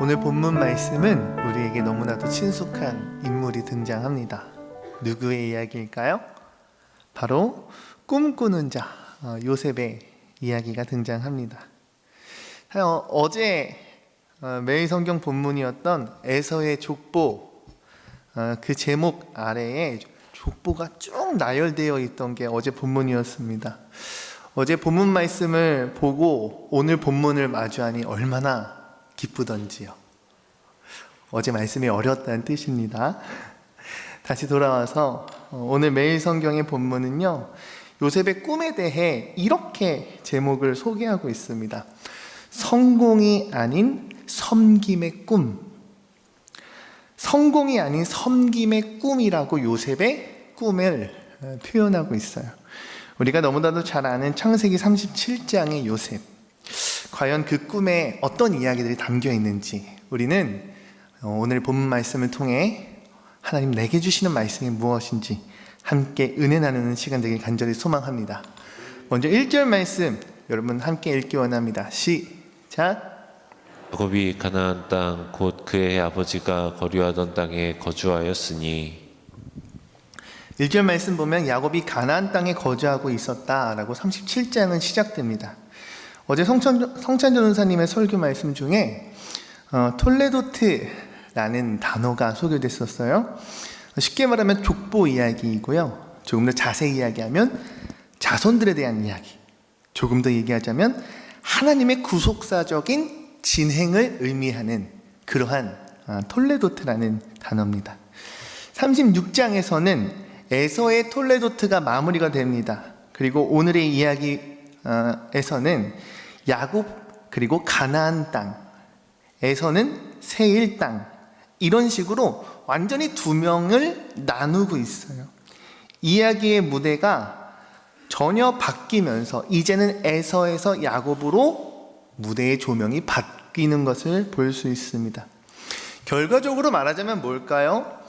오늘 본문 말씀은 우리에게 너무나도 친숙한 인물이 등장합니다. 누구의 이야기일까요? 바로 꿈꾸는 자 요셉의 이야기가 등장합니다. 어제 매일 성경 본문이었던 에서의 족보, 그 제목 아래에 족보가 쭉 나열되어 있던 게 어제 본문이었습니다. 어제 본문 말씀을 보고 오늘 본문을 마주하니 얼마나 기쁘던지요. 어제 말씀이 어려웠다는 뜻입니다. 다시 돌아와서 오늘 매일 성경의 본문은요, 요셉의 꿈에 대해 이렇게 제목을 소개하고 있습니다. 성공이 아닌 섬김의 꿈. 성공이 아닌 섬김의 꿈이라고 요셉의 꿈을 표현하고 있어요. 우리가 너무나도 잘 아는 창세기 37장의 요셉, 과연 그 꿈에 어떤 이야기들이 담겨 있는지 우리는 오늘 본문 말씀을 통해 하나님 내게 주시는 말씀이 무엇인지 함께 은혜 나누는 시간 되길 간절히 소망합니다. 먼저 1절 말씀 여러분 함께 읽기 원합니다. 시작. 야곱이 가나안 땅 곧 그의 아버지가 거류하던 땅에 거주하였으니. 1절 말씀 보면 야곱이 가나안 땅에 거주하고 있었다라고 37장은 시작됩니다. 어제 성찬 전도사님의 설교 말씀 중에 톨레도트라는 단어가 소개됐었어요. 쉽게 말하면 족보 이야기이고요. 조금 더 자세히 이야기하면 자손들에 대한 이야기, 조금 더 얘기하자면 하나님의 구속사적인 진행을 의미하는 그러한 톨레도트라는 단어입니다. 36장에서는 에서의 톨레도트가 마무리가 됩니다. 그리고 오늘의 이야기에서는 야곱 그리고 가나안 땅에서는 세일 땅, 이런 식으로 완전히 두 명을 나누고 있어요. 이야기의 무대가 전혀 바뀌면서 이제는 에서에서 야곱으로 무대의 조명이 바뀌는 것을 볼 수 있습니다. 결과적으로 말하자면 뭘까요?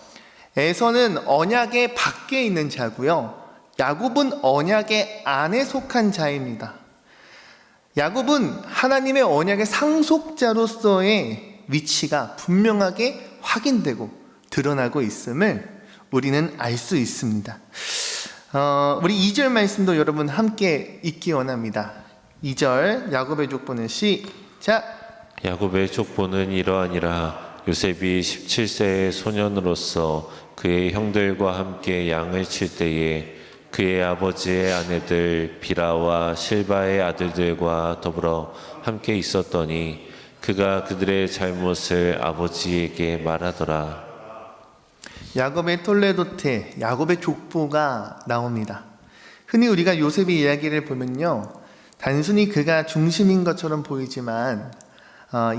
에서는 언약의 밖에 있는 자고요, 야곱은 언약의 안에 속한 자입니다. 야곱은 하나님의 언약의 상속자로서의 위치가 분명하게 확인되고 드러나고 있음을 우리는 알 수 있습니다. 우리 2절 말씀도 여러분 함께 읽기 원합니다. 2절 야곱의 족보는 시작. 야곱의 족보는 이러하니라. 요셉이 17세의 소년으로서 그의 형들과 함께 양을 칠 때에 그의 아버지의 아내들 비라와 실바의 아들들과 더불어 함께 있었더니 그가 그들의 잘못을 아버지에게 말하더라. 야곱의 톨레도트, 야곱의 족보가 나옵니다. 흔히 우리가 요셉의 이야기를 보면요, 단순히 그가 중심인 것처럼 보이지만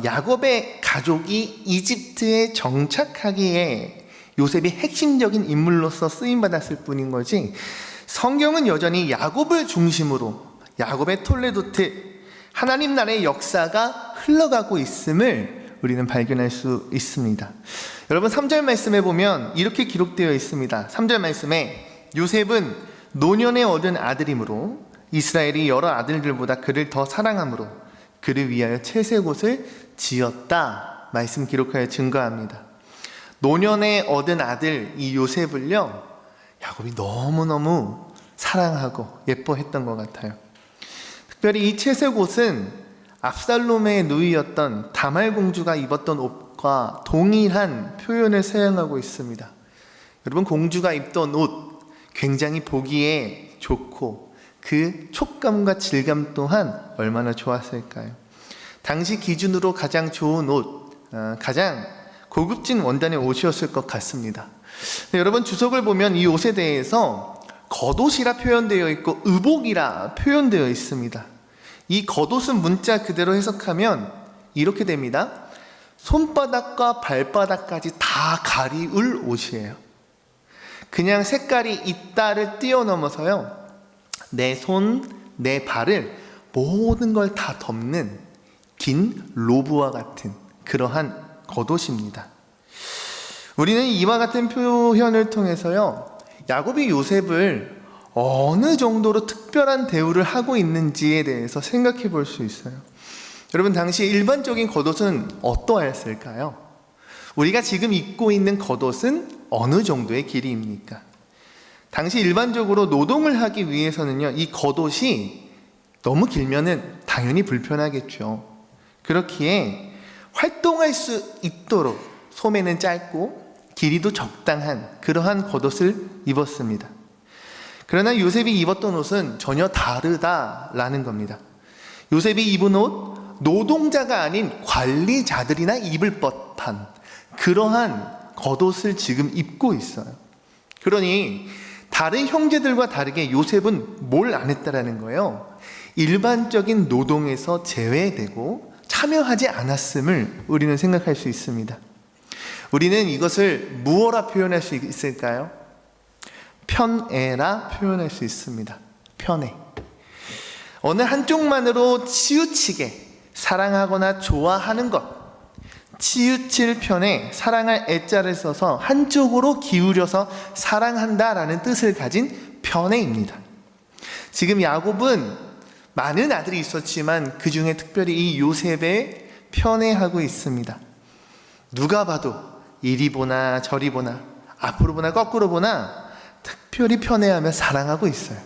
야곱의 가족이 이집트에 정착하기에 요셉이 핵심적인 인물로서 쓰임받았을 뿐인 거지, 성경은 여전히 야곱을 중심으로 야곱의 톨레도트, 하나님 나라의 역사가 흘러가고 있음을 우리는 발견할 수 있습니다. 여러분 3절 말씀에 보면 이렇게 기록되어 있습니다. 3절 말씀에 요셉은 노년에 얻은 아들이므로 이스라엘이 여러 아들들보다 그를 더 사랑함으로 그를 위하여 채색옷을 지었다, 말씀 기록하여 증거합니다. 노년에 얻은 아들 이 요셉을요, 야곱이 너무너무 사랑하고 예뻐했던 것 같아요. 특별히 이 채색옷은 압살롬의 누이였던 다말 공주가 입었던 옷과 동일한 표현을 사용하고 있습니다. 여러분, 공주가 입던 옷 굉장히 보기에 좋고 그 촉감과 질감 또한 얼마나 좋았을까요? 당시 기준으로 가장 좋은 옷, 가장 고급진 원단의 옷이었을 것 같습니다. 여러분, 주석을 보면 이 옷에 대해서 겉옷이라 표현되어 있고 의복이라 표현되어 있습니다. 이 겉옷은 문자 그대로 해석하면 이렇게 됩니다. 손바닥과 발바닥까지 다 가리울 옷이에요. 그냥 색깔이 있다를 뛰어넘어서요, 내 손, 내 발을 모든 걸 다 덮는 긴 로브와 같은 그러한 겉옷입니다. 우리는 이와 같은 표현을 통해서요, 야곱이 요셉을 어느 정도로 특별한 대우를 하고 있는지에 대해서 생각해 볼 수 있어요. 여러분, 당시 일반적인 겉옷은 어떠했을까요? 우리가 지금 입고 있는 겉옷은 어느 정도의 길이입니까? 당시 일반적으로 노동을 하기 위해서는요, 이 겉옷이 너무 길면은 당연히 불편하겠죠. 그렇기에 활동할 수 있도록 소매는 짧고 길이도 적당한 그러한 겉옷을 입었습니다. 그러나 요셉이 입었던 옷은 전혀 다르다라는 겁니다. 요셉이 입은 옷, 노동자가 아닌 관리자들이나 입을 법한 그러한 겉옷을 지금 입고 있어요. 그러니 다른 형제들과 다르게 요셉은 뭘 안 했다라는 거예요. 일반적인 노동에서 제외되고 참여하지 않았음을 우리는 생각할 수 있습니다. 우리는 이것을 무엇라 표현할 수 있을까요? 편애라 표현할 수 있습니다. 편애. 어느 한쪽만으로 치우치게 사랑하거나 좋아하는 것, 치우칠 편에 사랑할 애자를 써서 한쪽으로 기울여서 사랑한다라는 뜻을 가진 편애입니다. 지금 야곱은 많은 아들이 있었지만 그 중에 특별히 이 요셉에 편애하고 있습니다. 누가 봐도 이리 보나 저리 보나 앞으로 보나 거꾸로 보나 특별히 편애하며 사랑하고 있어요.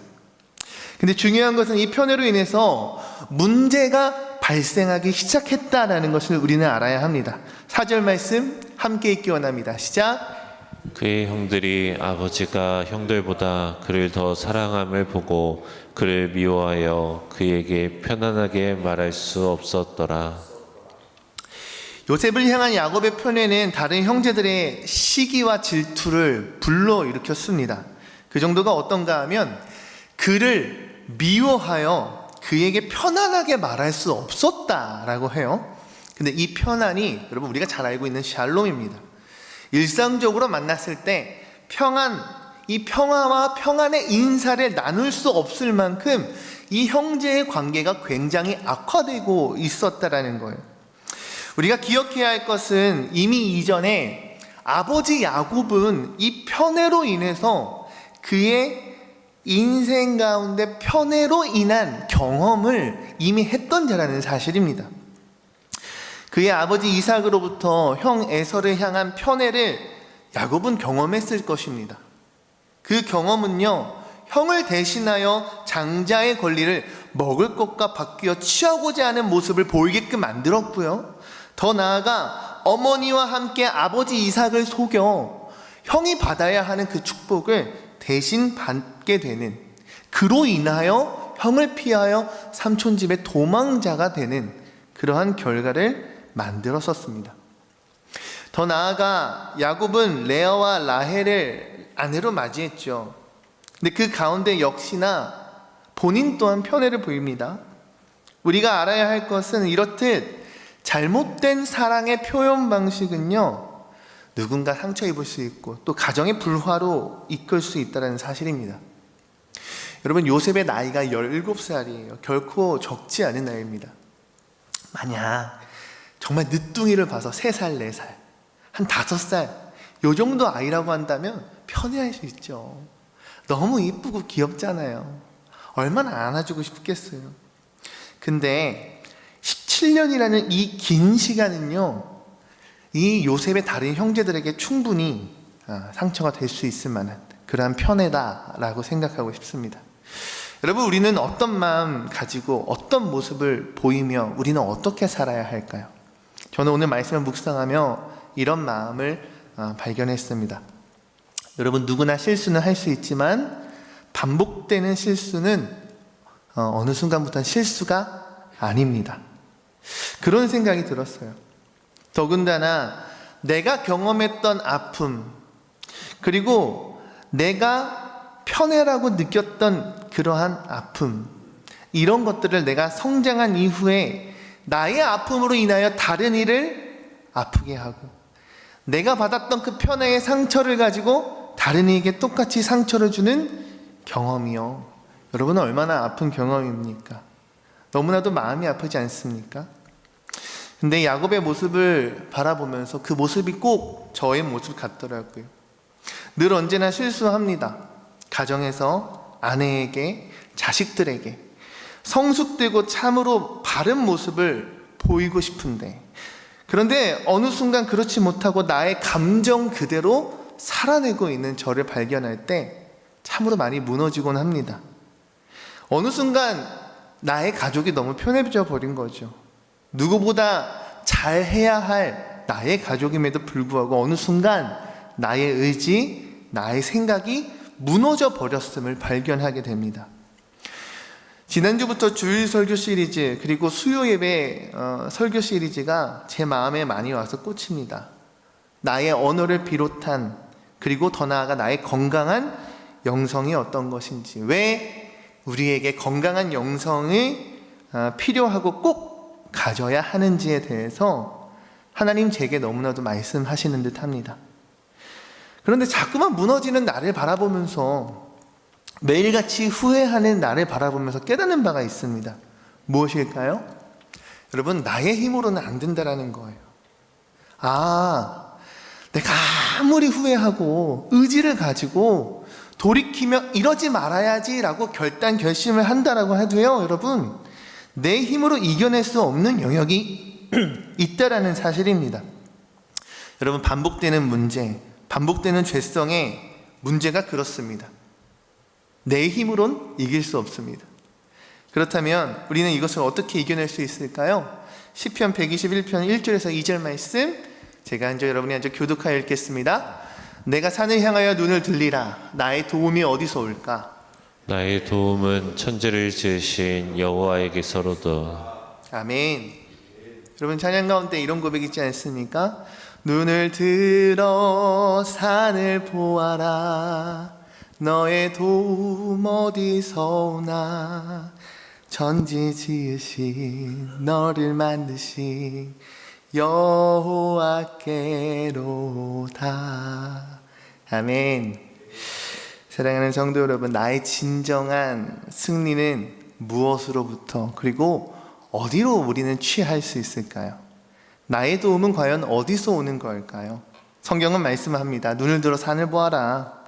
근데 중요한 것은 이 편애로 인해서 문제가 발생하기 시작했다라는 것을 우리는 알아야 합니다. 4절 말씀 함께 읽기 원합니다. 시작. 그의 형들이 아버지가 형들보다 그를 더 사랑함을 보고 그를 미워하여 그에게 편안하게 말할 수 없었더라. 요셉을 향한 야곱의 편애는 다른 형제들의 시기와 질투를 불러일으켰습니다. 그 정도가 어떤가 하면 그를 미워하여 그에게 편안하게 말할 수 없었다라고 해요. 근데 이 편안이 여러분 우리가 잘 알고 있는 샬롬입니다. 일상적으로 만났을 때 이 평화와 평안의 인사를 나눌 수 없을 만큼 이 형제의 관계가 굉장히 악화되고 있었다라는 거예요. 우리가 기억해야 할 것은 이미 이전에 아버지 야곱은 이 편애로 인해서 그의 인생 가운데 편애로 인한 경험을 이미 했던 자라는 사실입니다. 그의 아버지 이삭으로부터 형 에서를 향한 편애를 야곱은 경험했을 것입니다. 그 경험은요, 형을 대신하여 장자의 권리를 먹을 것과 바뀌어 취하고자 하는 모습을 보이게끔 만들었고요. 더 나아가 어머니와 함께 아버지 이삭을 속여 형이 받아야 하는 그 축복을 대신 받게 되는, 그로 인하여 형을 피하여 삼촌 집의 도망자가 되는 그러한 결과를 만들었었습니다. 더 나아가 야곱은 레아와 라헬을 아내로 맞이했죠. 근데 그 가운데 역시나 본인 또한 편애를 보입니다. 우리가 알아야 할 것은 이렇듯 잘못된 사랑의 표현 방식은요, 누군가 상처 입을 수 있고 또 가정의 불화로 이끌 수 있다는 사실입니다. 여러분, 요셉의 나이가 17살이에요. 결코 적지 않은 나이입니다. 만약 정말 늦둥이를 봐서 3살, 4살, 한 5살 요 정도 아이라고 한다면 편애할 수 있죠. 너무 이쁘고 귀엽잖아요. 얼마나 안아주고 싶겠어요. 근데 17년이라는 이 긴 시간은요, 이 요셉의 다른 형제들에게 충분히 상처가 될 수 있을 만한 그러한 편애다라고 생각하고 싶습니다. 여러분, 우리는 어떤 마음 가지고 어떤 모습을 보이며 우리는 어떻게 살아야 할까요? 저는 오늘 말씀을 묵상하며 이런 마음을 발견했습니다. 여러분, 누구나 실수는 할 수 있지만 반복되는 실수는 어느 순간부터는 실수가 아닙니다. 그런 생각이 들었어요. 더군다나 내가 경험했던 아픔, 그리고 내가 편애라고 느꼈던 그러한 아픔, 이런 것들을 내가 성장한 이후에 나의 아픔으로 인하여 다른 이를 아프게 하고, 내가 받았던 그 편애의 상처를 가지고 다른 이에게 똑같이 상처를 주는 경험이요, 여러분은 얼마나 아픈 경험입니까? 너무나도 마음이 아프지 않습니까? 근데 야곱의 모습을 바라보면서 그 모습이 꼭 저의 모습 같더라고요. 늘 언제나 실수합니다. 가정에서 아내에게, 자식들에게 성숙되고 참으로 바른 모습을 보이고 싶은데, 그런데 어느 순간 그렇지 못하고 나의 감정 그대로 살아내고 있는 저를 발견할 때 참으로 많이 무너지곤 합니다. 어느 순간 나의 가족이 너무 편해져 버린 거죠. 누구보다 잘해야 할 나의 가족임에도 불구하고 어느 순간 나의 의지, 나의 생각이 무너져 버렸음을 발견하게 됩니다. 지난주부터 주일 설교 시리즈 그리고 수요 예배 설교 시리즈가 제 마음에 많이 와서 꽂힙니다. 나의 언어를 비롯한, 그리고 더 나아가 나의 건강한 영성이 어떤 것인지, 왜 우리에게 건강한 영성이 필요하고 꼭 가져야 하는지에 대해서 하나님 제게 너무나도 말씀하시는 듯 합니다. 그런데 자꾸만 무너지는 나를 바라보면서, 매일같이 후회하는 나를 바라보면서 깨닫는 바가 있습니다. 무엇일까요? 여러분, 나의 힘으로는 안 된다라는 거예요. 내가 아무리 후회하고 의지를 가지고 돌이키며 이러지 말아야지라고 결심을 한다라고 해도요, 여러분, 내 힘으로 이겨낼 수 없는 영역이 있다라는 사실입니다. 여러분, 반복되는 문제, 반복되는 죄성의 문제가 그렇습니다. 내 힘으론 이길 수 없습니다. 그렇다면 우리는 이것을 어떻게 이겨낼 수 있을까요? 시편 121편 1절에서 2절 말씀, 제가 앉아 여러분이 앉아 교독하여 읽겠습니다. 내가 산을 향하여 눈을 들리라. 나의 도움이 어디서 올까? 나의 도움은 천지를 지으신 여호와에게서로다. 아멘. 여러분, 찬양 가운데 이런 고백 있지 않습니까? 눈을 들어 산을 보아라. 너의 도움 어디서 오나? 천지 지으신 너를 만드신 여호와께로다. 아멘. 사랑하는 성도 여러분, 나의 진정한 승리는 무엇으로부터, 그리고 어디로 우리는 취할 수 있을까요? 나의 도움은 과연 어디서 오는 걸까요? 성경은 말씀합니다. 눈을 들어 산을 보아라.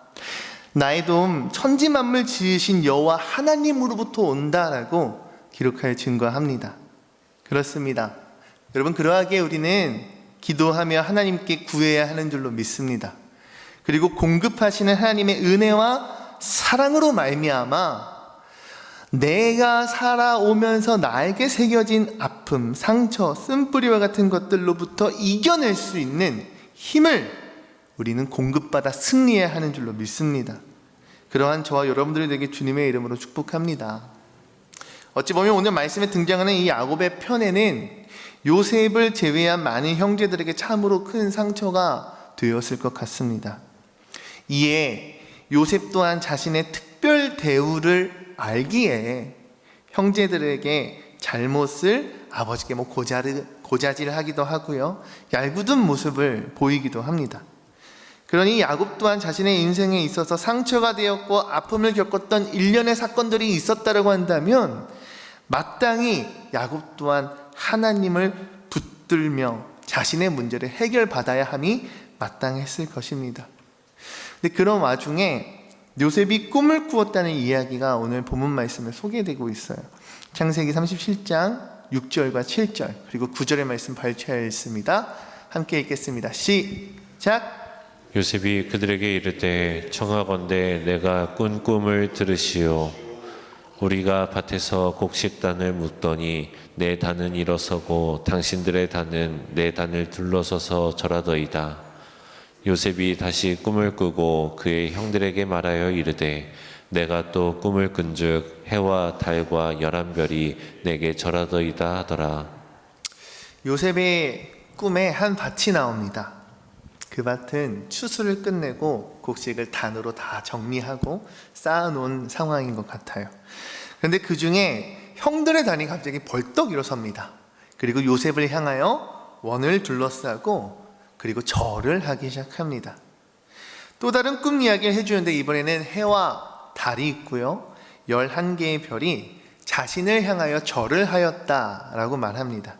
나의 도움 천지 만물 지으신 여호와 하나님으로부터 온다라고 기록하여 증거합니다. 그렇습니다. 여러분, 그러하기에 우리는 기도하며 하나님께 구해야 하는 줄로 믿습니다. 그리고 공급하시는 하나님의 은혜와 사랑으로 말미암아 내가 살아오면서 나에게 새겨진 아픔, 상처, 쓴뿌리와 같은 것들로부터 이겨낼 수 있는 힘을 우리는 공급받아 승리해야 하는 줄로 믿습니다. 그러한 저와 여러분들에게 주님의 이름으로 축복합니다. 어찌 보면 오늘 말씀에 등장하는 이 야곱의 편에는 요셉을 제외한 많은 형제들에게 참으로 큰 상처가 되었을 것 같습니다. 이에 요셉 또한 자신의 특별 대우를 알기에 형제들에게 잘못을 아버지께 고자질하기도 하고요, 얄궂은 모습을 보이기도 합니다. 그러니 야곱 또한 자신의 인생에 있어서 상처가 되었고 아픔을 겪었던 일련의 사건들이 있었다고 한다면 마땅히 야곱 또한 하나님을 붙들며 자신의 문제를 해결받아야 함이 마땅했을 것입니다. 근데 그런 와중에 요셉이 꿈을 꾸었다는 이야기가 오늘 본문 말씀에 소개되고 있어요. 창세기 37장 6절과 7절 그리고 9절의 말씀 발췌하여 있습니다. 함께 읽겠습니다. 시작. 요셉이 그들에게 이르되 청하건대 내가 꾼 꿈을 들으시오. 우리가 밭에서 곡식단을 묻더니 내 단은 일어서고 당신들의 단은 내 단을 둘러서서 절하더이다. 요셉이 다시 꿈을 꾸고 그의 형들에게 말하여 이르되 내가 또 꿈을 꾼즉 해와 달과 11별이 내게 절하더이다 하더라. 요셉의 꿈에 한 밭이 나옵니다. 그 밭은 추수를 끝내고 곡식을 단으로 다 정리하고 쌓아놓은 상황인 것 같아요. 그런데 그 중에 형들의 단이 갑자기 벌떡 일어섭니다. 그리고 요셉을 향하여 원을 둘러싸고 그리고 절을 하기 시작합니다. 또 다른 꿈 이야기를 해주는데 이번에는 해와 달이 있고요, 11개의 별이 자신을 향하여 절을 하였다라고 말합니다.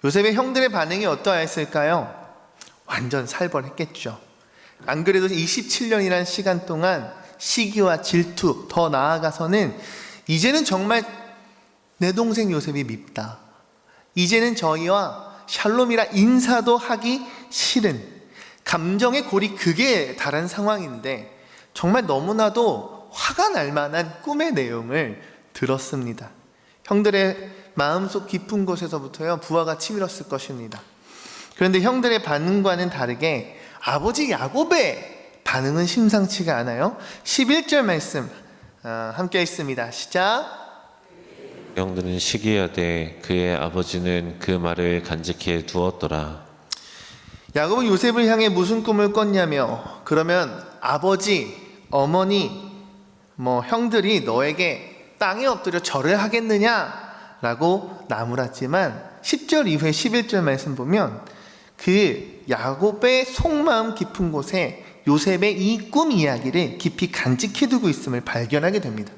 요셉의 형들의 반응이 어떠했을까요? 완전 살벌했겠죠. 안 그래도 27년이라는 시간 동안 시기와 질투, 더 나아가서는 이제는 정말 내 동생 요셉이 밉다, 이제는 저희와 샬롬이라 인사도 하기 싫은, 감정의 골이 극에 달한 상황인데 정말 너무나도 화가 날 만한 꿈의 내용을 들었습니다. 형들의 마음속 깊은 곳에서부터요 부하가 치밀었을 것입니다. 그런데 형들의 반응과는 다르게 아버지 야곱의 반응은 심상치가 않아요. 11절 말씀 함께 있습니다. 시작. 형들은 시기하되 그의 아버지는 그 말을 간직해 두었더라. 야곱은 요셉을 향해 무슨 꿈을 꿨냐며, 그러면 아버지, 어머니, 형들이 너에게 땅에 엎드려 절을 하겠느냐라고 나무랐지만 10절 이후에 11절 말씀 보면 그 야곱의 속마음 깊은 곳에 요셉의 이 꿈 이야기를 깊이 간직해두고 있음을 발견하게 됩니다.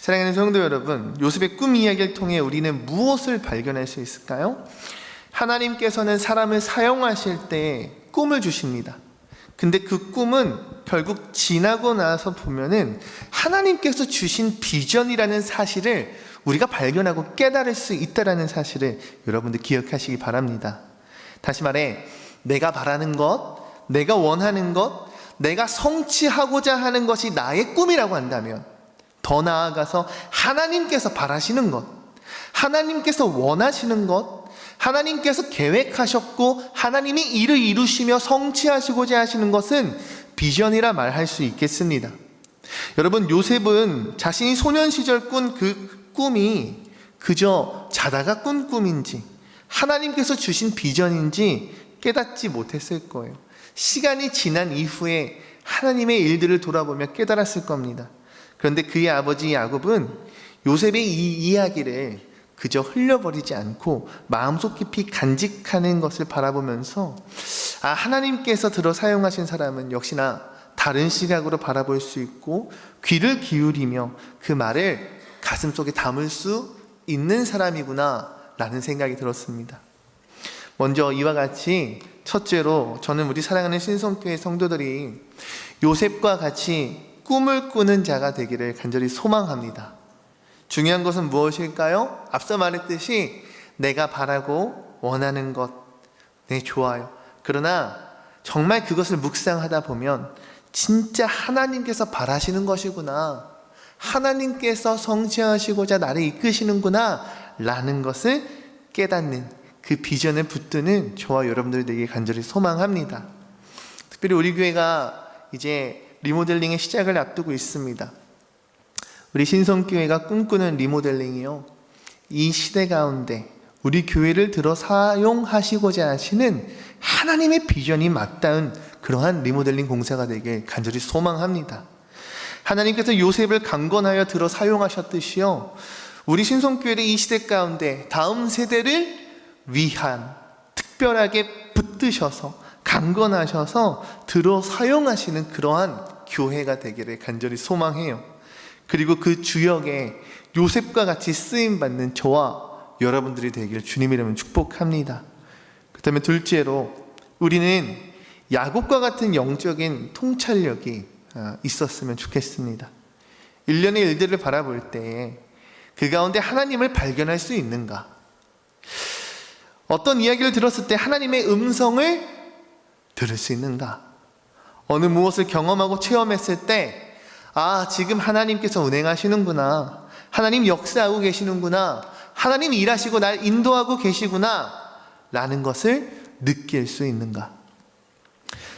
사랑하는 성도 여러분, 요셉의 꿈 이야기를 통해 우리는 무엇을 발견할 수 있을까요? 하나님께서는 사람을 사용하실 때 꿈을 주십니다. 근데 그 꿈은 결국 지나고 나서 보면은 하나님께서 주신 비전이라는 사실을 우리가 발견하고 깨달을 수 있다는 사실을 여러분들 기억하시기 바랍니다. 다시 말해, 내가 바라는 것, 내가 원하는 것, 내가 성취하고자 하는 것이 나의 꿈이라고 한다면, 더 나아가서 하나님께서 바라시는 것, 하나님께서 원하시는 것, 하나님께서 계획하셨고 하나님이 이를 이루시며 성취하시고자 하시는 것은 비전이라 말할 수 있겠습니다. 여러분, 요셉은 자신이 소년 시절 꾼 그 꿈이 그저 자다가 꾼 꿈인지 하나님께서 주신 비전인지 깨닫지 못했을 거예요. 시간이 지난 이후에 하나님의 일들을 돌아보며 깨달았을 겁니다. 그런데 그의 아버지 야곱은 요셉의 이 이야기를 그저 흘려버리지 않고 마음속 깊이 간직하는 것을 바라보면서 하나님께서 들어 사용하신 사람은 역시나 다른 시각으로 바라볼 수 있고 귀를 기울이며 그 말을 가슴속에 담을 수 있는 사람이구나 라는 생각이 들었습니다. 먼저 이와 같이 첫째로 저는 우리 사랑하는 신성교회 성도들이 요셉과 같이 꿈을 꾸는 자가 되기를 간절히 소망합니다. 중요한 것은 무엇일까요? 앞서 말했듯이 내가 바라고 원하는 것, 네, 좋아요. 그러나 정말 그것을 묵상하다 보면 진짜 하나님께서 바라시는 것이구나, 하나님께서 성취하시고자 나를 이끄시는구나 라는 것을 깨닫는 그 비전을 붙드는 저와 여러분들 되게 간절히 소망합니다. 특별히 우리 교회가 이제 리모델링의 시작을 앞두고 있습니다. 우리 신성교회가 꿈꾸는 리모델링이요, 이 시대 가운데 우리 교회를 들어 사용하시고자 하시는 하나님의 비전이 맞닿은 그러한 리모델링 공사가 되길 간절히 소망합니다. 하나님께서 요셉을 강건하여 들어 사용하셨듯이요, 우리 신성교회를 이 시대 가운데 다음 세대를 위한 특별하게 붙드셔서 강건하셔서 들어 사용하시는 그러한 교회가 되기를 간절히 소망해요. 그리고 그 주역에 요셉과 같이 쓰임받는 저와 여러분들이 되기를 주님 이름으로 축복합니다. 그 다음에 둘째로 우리는 야곱과 같은 영적인 통찰력이 있었으면 좋겠습니다. 일련의 일들을 바라볼 때 그 가운데 하나님을 발견할 수 있는가? 어떤 이야기를 들었을 때 하나님의 음성을 들을 수 있는가? 어느 무엇을 경험하고 체험했을 때 지금 하나님께서 운행하시는구나, 하나님 역사하고 계시는구나, 하나님 일하시고 날 인도하고 계시구나 라는 것을 느낄 수 있는가?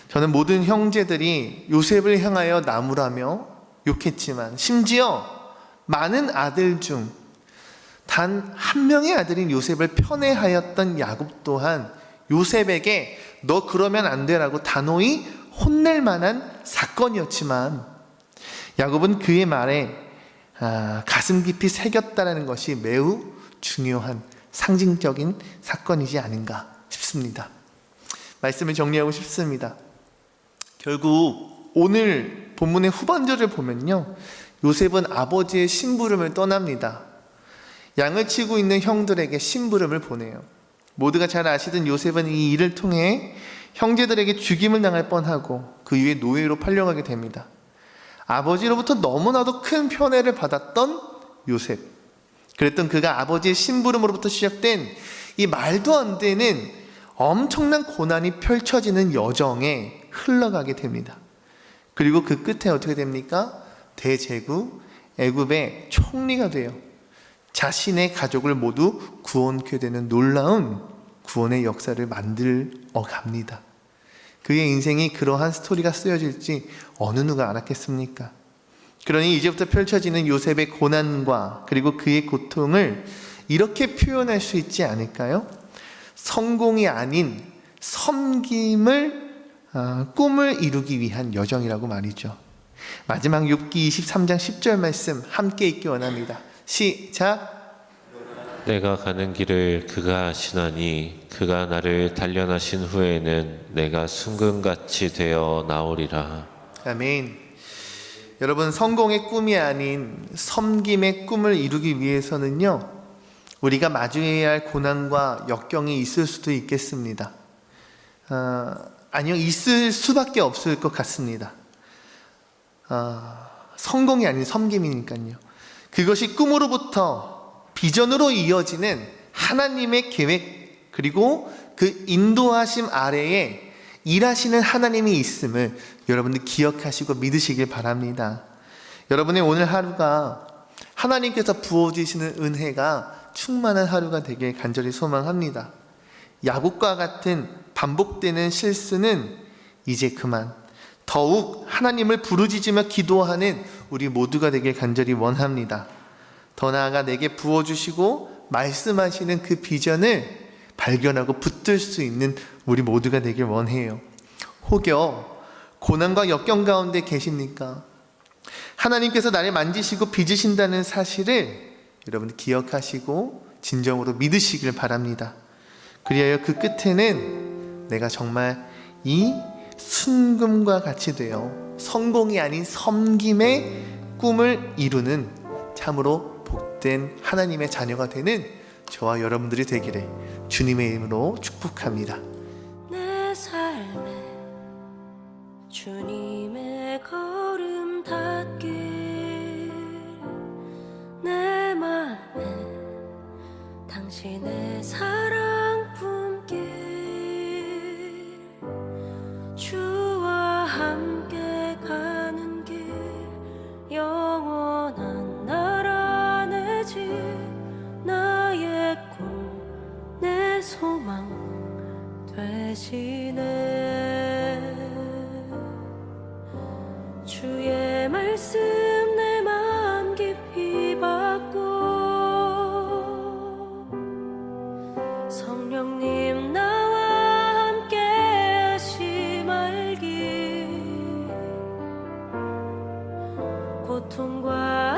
저는 모든 형제들이 요셉을 향하여 나무라며 욕했지만 심지어 많은 아들 중 단 한 명의 아들인 요셉을 편애하였던 야곱 또한 요셉에게 너 그러면 안 되라고 단호히 혼낼 만한 사건이었지만 야곱은 그의 말에 가슴 깊이 새겼다는 것이 매우 중요한 상징적인 사건이지 않은가 싶습니다. 말씀을 정리하고 싶습니다. 결국 오늘 본문의 후반절을 보면요, 요셉은 아버지의 심부름을 떠납니다. 양을 치고 있는 형들에게 심부름을 보내요. 모두가 잘 아시던 요셉은 이 일을 통해 형제들에게 죽임을 당할 뻔하고 그 이후에 노예로 팔려가게 됩니다. 아버지로부터 너무나도 큰 편애를 받았던 요셉, 그랬던 그가 아버지의 심부름으로부터 시작된 이 말도 안 되는 엄청난 고난이 펼쳐지는 여정에 흘러가게 됩니다. 그리고 그 끝에 어떻게 됩니까? 대제국 애굽의 총리가 돼요. 자신의 가족을 모두 구원케 되는 놀라운 구원의 역사를 만들어 갑니다. 그의 인생이 그러한 스토리가 쓰여질지 어느 누가 알았겠습니까? 그러니 이제부터 펼쳐지는 요셉의 고난과 그리고 그의 고통을 이렇게 표현할 수 있지 않을까요? 성공이 아닌 섬김을 꿈을 이루기 위한 여정이라고 말이죠. 마지막 욥기 23장 10절 말씀 함께 읽기 원합니다. 시작. 내가 가는 길을 그가 아시나니 그가 나를 단련하신 후에는 내가 순금같이 되어 나오리라. 아멘. 여러분, 성공의 꿈이 아닌 섬김의 꿈을 이루기 위해서는요, 우리가 마주해야 할 고난과 역경이 있을 수도 있겠습니다. 아니요, 있을 수밖에 없을 것 같습니다. 성공이 아닌 섬김이니까요. 그것이 꿈으로부터 비전으로 이어지는 하나님의 계획, 그리고 그 인도하심 아래에 일하시는 하나님이 있음을 여러분들 기억하시고 믿으시길 바랍니다. 여러분의 오늘 하루가 하나님께서 부어주시는 은혜가 충만한 하루가 되길 간절히 소망합니다. 야곱과 같은 반복되는 실수는 이제 그만, 더욱 하나님을 부르짖으며 기도하는 우리 모두가 되길 간절히 원합니다. 더 나아가 내게 부어주시고 말씀하시는 그 비전을 발견하고 붙들 수 있는 우리 모두가 되길 원해요. 혹여 고난과 역경 가운데 계십니까? 하나님께서 나를 만지시고 빚으신다는 사실을 여러분 기억하시고 진정으로 믿으시길 바랍니다. 그리하여 그 끝에는 내가 정말 이 순금과 같이 되어 성공이 아닌 섬김의 꿈을 이루는 참으로 복된 하나님의 자녀가 되는 저와 여러분들이 되기를 주님의 이름으로 축복합니다. 내 삶에 주님의 걸음 닿길, 내 맘에 당신의 사랑 품길, 주와 함께 가는 길, 영원한 나라 내 집, 나의 꿈, 내 소망 되시네. 주의 말씀 내 마음 깊이 받고, 성령님 나와 함께 하심알기, 고통과